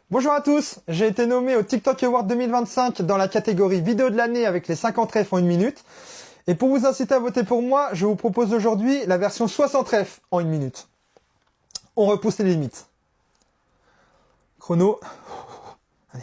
Bonjour à tous, j'ai été nommé au TikTok Award 2025 dans la catégorie vidéo de l'année avec les 50 refs en 1 minute. Et pour vous inciter à voter pour moi, je vous propose aujourd'hui la version 60 refs en 1 minute. On repousse les limites. Chrono. Allez.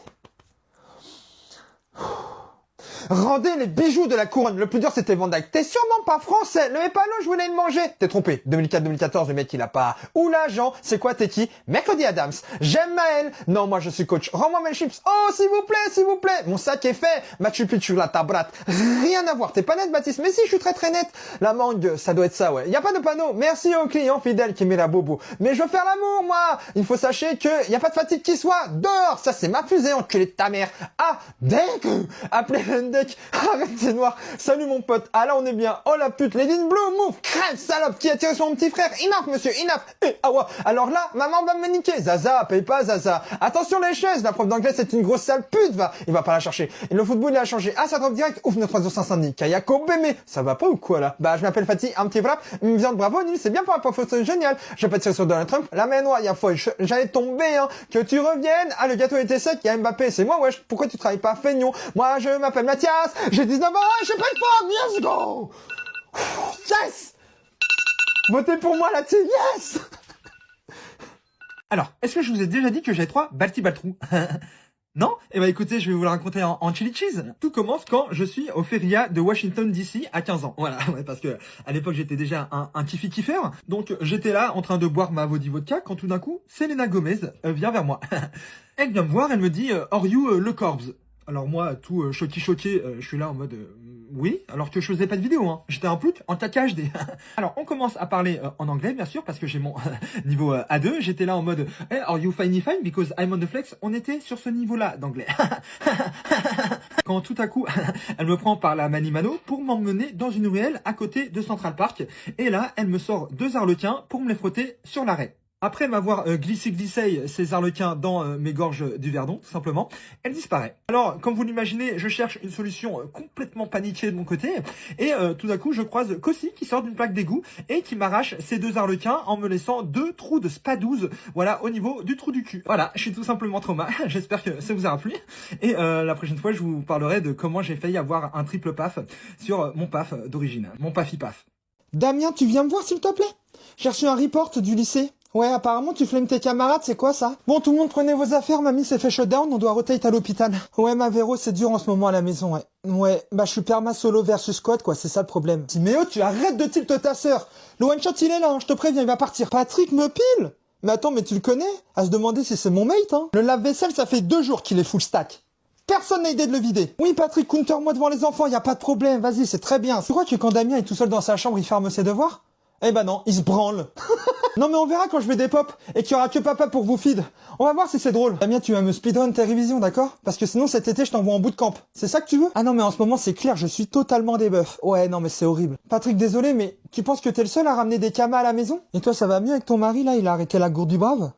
Rendez les bijoux de la couronne. Le plus dur, c'était Van Dyke. T'es sûrement pas français. Le Épalo, je voulais le manger. T'es trompé. 2004-2014, le mec, il a pas. Oula, Jean, c'est quoi, t'es qui? Mercredi Adams. J'aime Maël. Non, moi, je suis coach. Rends-moi mes chips. Oh, s'il vous plaît, s'il vous plaît. Mon sac est fait. Machu Picchu, la tabrate. Rien à voir. T'es pas net, Baptiste. Mais si, je suis très très net. La mangue, ça doit être ça, ouais. Y a pas de panneau. Merci au client fidèle qui met la bobo. Mais je veux faire l'amour, moi. Il faut sachez que y a pas de fatigue qui soit. Dehors. Ça, c'est ma fusée, enculé de ta mère. Ah, deck. Appelez le deck. Arrête, c'est noir. Salut, mon pote. Ah, là, on est bien. Oh, la pute. Lady in Blue, move. Crève, salope. Qui a tiré sur mon petit frère? Enough, monsieur. Enough. Ah ouais. Alors là, maman va me niquer. Zaza, paye pas, Zaza. Attention, les chaises. La prof d'anglais, c'est une grosse sale pute, va. Il va pas la chercher. Et le football, il a changé. Ah, ça drop direct. Ouf, notre oiseau Saint-Denis. Kayako Bémé. Ça va pas ou quoi, là? Bah, je m'appelle Fatih. Un petit wrap. Une viande bravo, nul. C'est bien pour la prof, c'est génial. Je vais pas tirer sur Donald Trump. La main noire, il y a folle. J'allais tomber, hein. Que tu reviennes. Ah, le gâteau était sec. Il y a Mbappé. C'est moi, wesh. Pourquoi tu travailles pas, feignon? Moi, je m'appelle Mathias. J'ai 19 ans. J'ai pas de femme. Let's go. Yes. Votez pour moi, la team. Yes. Alors, est-ce que je vous ai déjà dit que j'avais 3 Balti Baltrou? Non? Eh ben écoutez, je vais vous le raconter en chili cheese. Tout commence quand je suis au Feria de Washington DC à 15 ans. Voilà, ouais, parce que à l'époque j'étais déjà un kiffi kiffer. Donc j'étais là en train de boire ma vodka quand tout d'un coup, Selena Gomez vient vers moi. Elle vient me voir, elle me dit Are you le Corbs? Alors moi, tout choqué, je suis là en mode oui, alors que je faisais pas de vidéo, hein. J'étais un plouc en KHD. Alors on commence à parler en anglais, bien sûr, parce que j'ai mon niveau A2. J'étais là en mode hey, are you fine because I'm on the flex? On était sur ce niveau-là d'anglais. Quand tout à coup, elle me prend par la mani-mano pour m'emmener dans une ruelle à côté de Central Park. Et là, elle me sort 2 arlequins pour me les frotter sur l'arrêt. Après m'avoir glissé ces arlequins dans mes gorges du Verdon, tout simplement, elle disparaît. Alors, comme vous l'imaginez, je cherche une solution complètement paniquée de mon côté, et tout d'un coup, je croise Kossi qui sort d'une plaque d'égout et qui m'arrache ces 2 arlequins en me laissant 2 trous de spadouze, voilà, au niveau du trou du cul. Voilà, je suis tout simplement trauma. J'espère que ça vous aura plu. Et la prochaine fois, je vous parlerai de comment j'ai failli avoir un triple paf sur mon paf d'origine, mon pafi paf. Damien, tu viens me voir, s'il te plaît? J'ai reçu un report du lycée. Ouais, apparemment, tu flemmes tes camarades, c'est quoi ça? Bon, tout le monde prenez vos affaires, mamie s'est fait shutdown, on doit rotate à l'hôpital. Ouais, ma Véro, c'est dur en ce moment à la maison, ouais. Ouais, bah je suis perma solo versus squad, quoi, c'est ça le problème. Timéo, tu arrêtes de tilt ta sœur. Le one shot, il est là, hein, je te préviens, il va partir. Patrick me pile. Mais attends, mais tu le connais? À se demander si c'est mon mate, hein. Le lave-vaisselle, ça fait 2 jours qu'il est full stack. Personne n'a idée de le vider. Oui, Patrick, counter-moi devant les enfants, y a pas de problème, vas-y, c'est très bien. Tu crois que quand Damien est tout seul dans sa chambre, il ferme ses devoirs? Eh ben non, il se branle. Non mais on verra quand je mets des pop et qu'il y aura que papa pour vous feed. On va voir si c'est drôle. Damien, tu vas me speedrun tes révisions, d'accord? Parce que sinon cet été je t'envoie en bootcamp. C'est ça que tu veux? Ah non mais en ce moment c'est clair, je suis totalement débuff. Ouais non mais c'est horrible. Patrick, désolé mais tu penses que t'es le seul à ramener des camas à la maison? Et toi ça va mieux avec ton mari là? Il a arrêté la gourde du brave?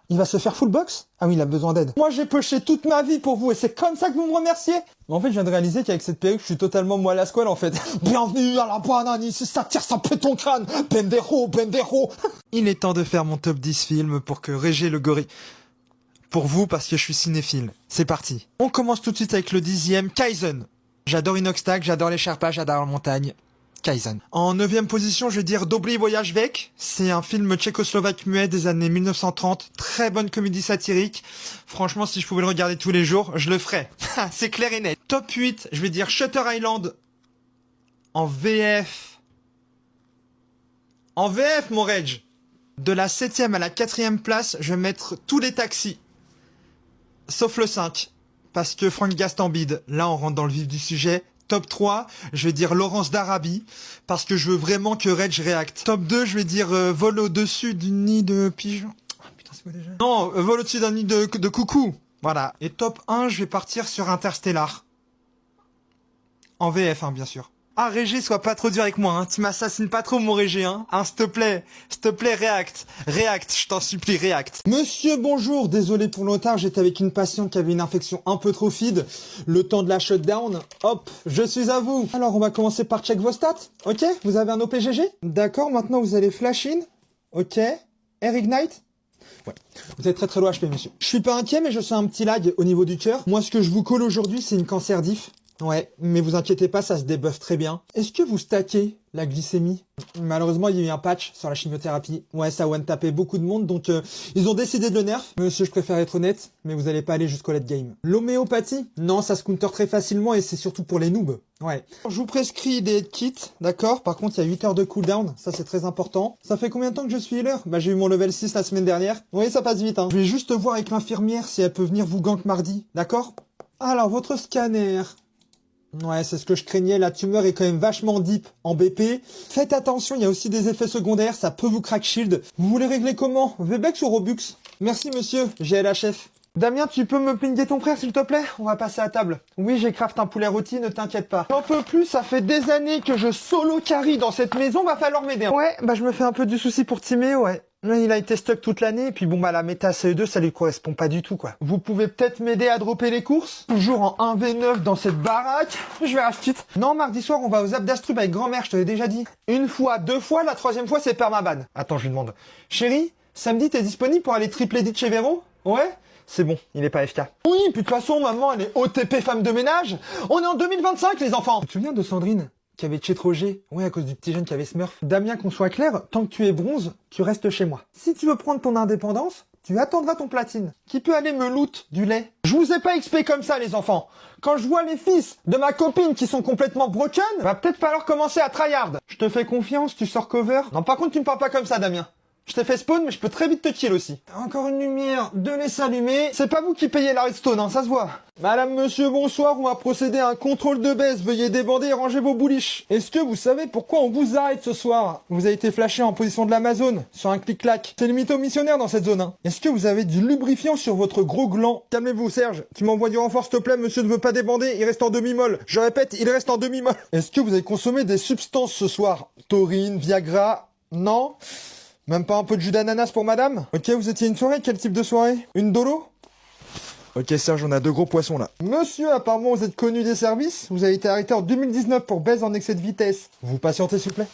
Il va se faire full box? Ah oui, il a besoin d'aide. Moi, j'ai poché toute ma vie pour vous et c'est comme ça que vous me remerciez? Mais en fait, je viens de réaliser qu'avec cette perruque, je suis totalement moi à la squale, en fait. Bienvenue à la banane, ici, ça tire, ça pète ton crâne. Pendejo, pendejo. Il est temps de faire mon top 10 films pour que Régé le gorille... Pour vous, parce que je suis cinéphile. C'est parti. On commence tout de suite avec le 10e, Kaizen. J'adore Inoxtag, j'adore les Sherpas, j'adore la montagne. Kaizen. En 9e position, je vais dire Dobry Voyage Vek. C'est un film tchécoslovaque muet des années 1930. Très bonne comédie satirique. Franchement, si je pouvais le regarder tous les jours, je le ferais. C'est clair et net. Top 8, je vais dire Shutter Island. En VF. En VF, mon Reg. De la 7e à la 4e place, je vais mettre tous les taxis. Sauf le 5. Parce que Franck Gastambide, là on rentre dans le vif du sujet. Top 3, je vais dire Laurence d'Arabie, parce que je veux vraiment que Reg réacte. Top 2, je vais dire Vol au-dessus du nid de pigeon. Ah, putain, c'est quoi déjà? Non, Vol au-dessus d'un nid de coucou. Voilà. Et top 1, je vais partir sur Interstellar. En VF, hein, bien sûr. Ah, Régé, sois pas trop dur avec moi, hein. Tu m'assassines pas trop, mon Régé, hein. Hein, s'il te plaît, réacte. Réacte, je t'en supplie, réacte. Monsieur, bonjour. Désolé pour le retard, j'étais avec une patiente qui avait une infection un peu trop feed. Le temps de la shutdown. Hop, je suis à vous. Alors, on va commencer par check vos stats. Ok? Vous avez un OPGG? D'accord, maintenant vous allez flash in. Ok. Air Ignite. Ouais. Vous êtes très très low HP, monsieur. Je suis pas inquiet, mais je sens un petit lag au niveau du cœur. Moi, ce que je vous colle aujourd'hui, c'est une cancer diff. Ouais, mais vous inquiétez pas, ça se débuffe très bien. Est-ce que vous stackez la glycémie? Malheureusement, il y a eu un patch sur la chimiothérapie. Ouais, ça one-tapé beaucoup de monde, donc ils ont décidé de le nerf. Monsieur, je préfère être honnête, mais vous allez pas aller jusqu'au late game. L'homéopathie? Non, ça se counter très facilement et c'est surtout pour les noobs. Ouais. Je vous prescris des kits, d'accord? Par contre, il y a 8 heures de cooldown, ça c'est très important. Ça fait combien de temps que je suis healer? Bah, j'ai eu mon level 6 la semaine dernière. Oui, ça passe vite, hein. Je vais juste voir avec l'infirmière si elle peut venir vous gank mardi, d'accord? Alors, votre scanner... Ouais, c'est ce que je craignais, la tumeur est quand même vachement deep en BP. Faites attention, il y a aussi des effets secondaires, ça peut vous crack shield. Vous voulez régler comment? Webex ou Robux? Merci monsieur, GLHF. Damien, tu peux me pinguer ton frère s'il te plaît? On va passer à table. Oui, j'ai craft un poulet rôti, ne t'inquiète pas. J'en peux plus, ça fait des années que je solo carry dans cette maison, va falloir m'aider. Ouais, bah je me fais un peu du souci pour Timéo, ouais. Il a été stuck toute l'année, et puis bon bah la méta CE2 ça lui correspond pas du tout quoi. Vous pouvez peut-être m'aider à dropper les courses? Toujours en 1v9 dans cette baraque. Je vais racheter. Non, mardi soir on va aux Abdastrub avec grand-mère, je te l'ai déjà dit. Une fois, deux fois, la troisième fois c'est permaban. Attends, je lui demande. Chérie, samedi t'es disponible pour aller triple edit chez Véro? Ouais? C'est bon, il est pas FK. Oui, puis de toute façon maman elle est OTP femme de ménage. On est en 2025 les enfants. Tu te souviens de Sandrine? Qui avait chez Roger, ouais, à cause du petit jeune qui avait Smurf. Damien, qu'on soit clair, tant que tu es bronze, tu restes chez moi. Si tu veux prendre ton indépendance, tu attendras ton platine. Qui peut aller me loot du lait? Je vous ai pas XP comme ça, les enfants. Quand je vois les fils de ma copine qui sont complètement broken, va peut-être falloir commencer à tryhard. Je te fais confiance, tu sors cover. Non, par contre, tu me parles pas comme ça, Damien. Je t'ai fait spawn, mais je peux très vite te kill aussi. Encore une lumière, de laisser allumer. C'est pas vous qui payez la redstone, hein, ça se voit. Madame, monsieur, bonsoir, on va procéder à un contrôle de baisse. Veuillez débander et ranger vos bullish. Est-ce que vous savez pourquoi on vous arrête ce soir? Vous avez été flashé en position de l'Amazon, sur un clic-clac. C'est limité aux missionnaires dans cette zone, hein. Est-ce que vous avez du lubrifiant sur votre gros gland? Calmez-vous, Serge. Tu m'envoies du renfort, s'il te plaît, monsieur ne veut pas débander, il reste en demi-molle. Je répète, il reste en demi-molle. Est-ce que vous avez consommé des substances ce soir? Taurine, Viagra? Non? Même pas un peu de jus d'ananas pour madame? Ok, vous étiez une soirée? Quel type de soirée? Une dolo? Ok Serge, on a 2 gros poissons là. Monsieur, apparemment vous êtes connu des services. Vous avez été arrêté en 2019 pour baisse en excès de vitesse. Vous patientez s'il vous plaît?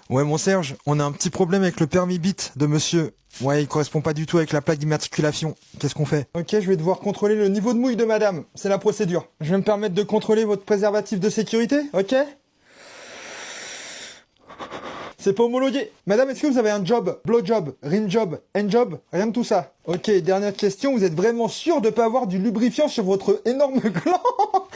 Ouais mon Serge, on a un petit problème avec le permis bit de monsieur. Ouais, il correspond pas du tout avec la plaque d'immatriculation. Qu'est-ce qu'on fait? Ok, je vais devoir contrôler le niveau de mouille de madame. C'est la procédure. Je vais me permettre de contrôler votre préservatif de sécurité, ok? C'est pas homologué. Madame, est-ce que vous avez un job? Blowjob, rimjob, handjob? Rien de tout ça. Ok, dernière question. Vous êtes vraiment sûr de pas avoir du lubrifiant sur votre énorme gland?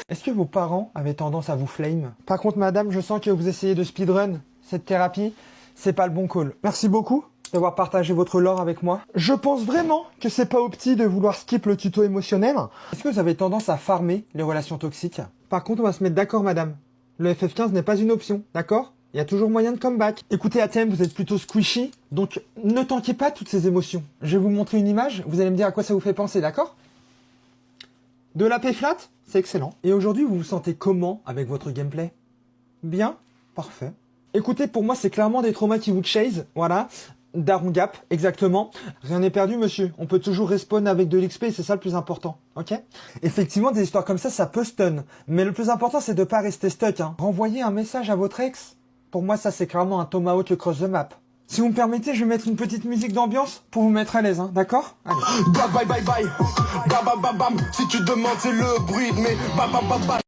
Est-ce que vos parents avaient tendance à vous flame? Par contre, madame, je sens que vous essayez de speedrun cette thérapie. C'est pas le bon call. Merci beaucoup d'avoir partagé votre lore avec moi. Je pense vraiment que c'est pas opti de vouloir skip le tuto émotionnel. Est-ce que vous avez tendance à farmer les relations toxiques? Par contre, on va se mettre d'accord, madame. Le FF15 n'est pas une option, d'accord? Il y a toujours moyen de comeback. Écoutez, ATM, vous êtes plutôt squishy, donc ne tanquez pas toutes ces émotions. Je vais vous montrer une image, vous allez me dire à quoi ça vous fait penser, d'accord? De la paix flat, c'est excellent. Et aujourd'hui, vous vous sentez comment avec votre gameplay? Bien? Parfait. Écoutez, pour moi, c'est clairement des traumas qui vous chase, voilà. Daron Gap, exactement. Rien n'est perdu, monsieur. On peut toujours respawn avec de l'XP, c'est ça le plus important, ok? Effectivement, des histoires comme ça peut stun. Mais le plus important, c'est de pas rester stuck, hein. Renvoyer un message à votre ex. Pour moi, ça, c'est clairement un tomahawk across the map. Si vous me permettez, je vais mettre une petite musique d'ambiance pour vous mettre à l'aise, hein, d'accord? Allez. Bye bye bye bye, bam bam bam bam. Si tu demandes, c'est le bruit de mes bam bam bam bam.